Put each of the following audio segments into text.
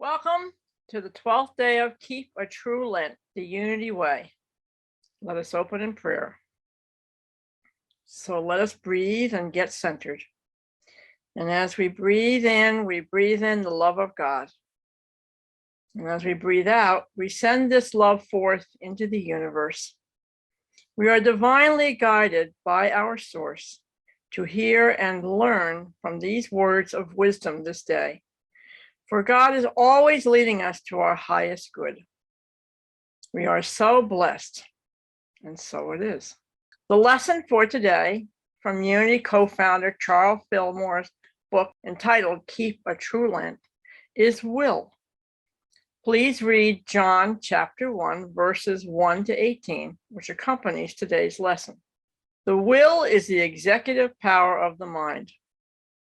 Welcome to the 12th day of Keep a True Lent, the Unity Way. Let us open in prayer. So let us breathe and get centered. And as we breathe in the love of God. And as we breathe out, we send this love forth into the universe. We are divinely guided by our source to hear and learn from these words of wisdom this day. For God is always leading us to our highest good. We are so blessed, and so it is. The lesson for today from Unity co-founder Charles Fillmore's book entitled Keep a True Lent is will. Please read John chapter 1, verses 1 to 18, which accompanies today's lesson. The will is the executive power of the mind.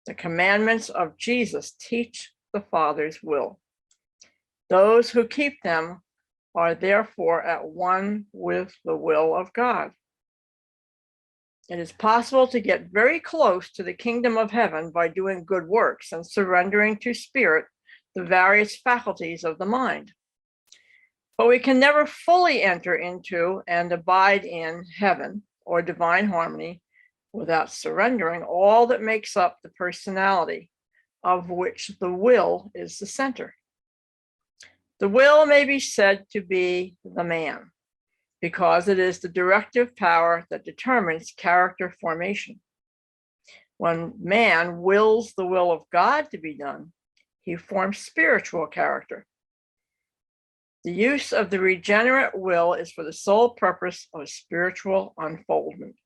The commandments of Jesus teach the Father's will. Those who keep them are therefore at one with the will of God. It is possible to get very close to the kingdom of heaven by doing good works and surrendering to spirit the various faculties of the mind. But we can never fully enter into and abide in heaven or divine harmony without surrendering all that makes up the personality, of which the will is the center. The will may be said to be the man, because it is the directive power that determines character formation. When man wills the will of God to be done, he forms spiritual character. The use of the regenerate will is for the sole purpose of spiritual unfoldment.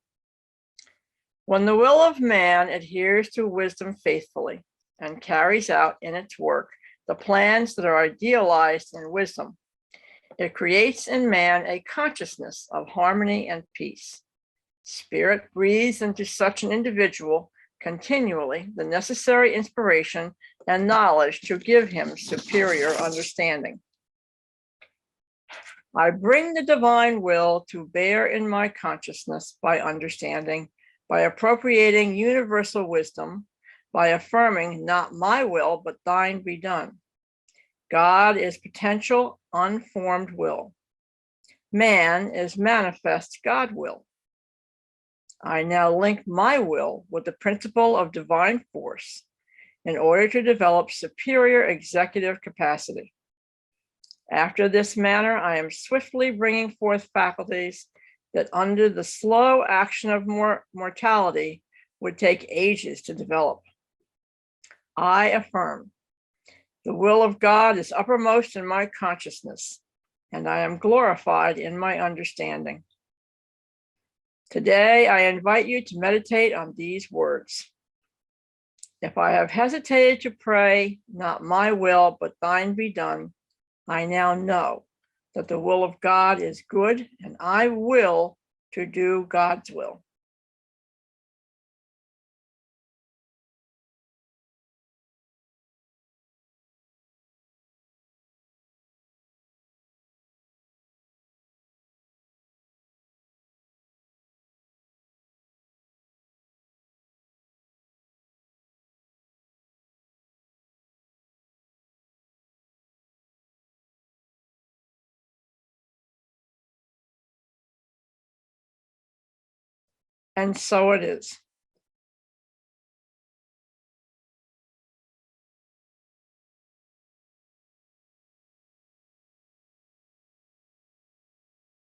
When the will of man adheres to wisdom faithfully and carries out in its work the plans that are idealized in wisdom, it creates in man a consciousness of harmony and peace. Spirit breathes into such an individual continually the necessary inspiration and knowledge to give him superior understanding. I bring the divine will to bear in my consciousness by understanding, by appropriating universal wisdom, by affirming not my will, but thine be done. God is potential, unformed will. Man is manifest God will. I now link my will with the principle of divine force in order to develop superior executive capacity. After this manner, I am swiftly bringing forth faculties that under the slow action of mortality would take ages to develop. I affirm the will of God is uppermost in my consciousness, and I am glorified in my understanding. Today, I invite you to meditate on these words. If I have hesitated to pray, not my will, but thine be done, I now know that the will of God is good, and I will to do God's will. And so it is.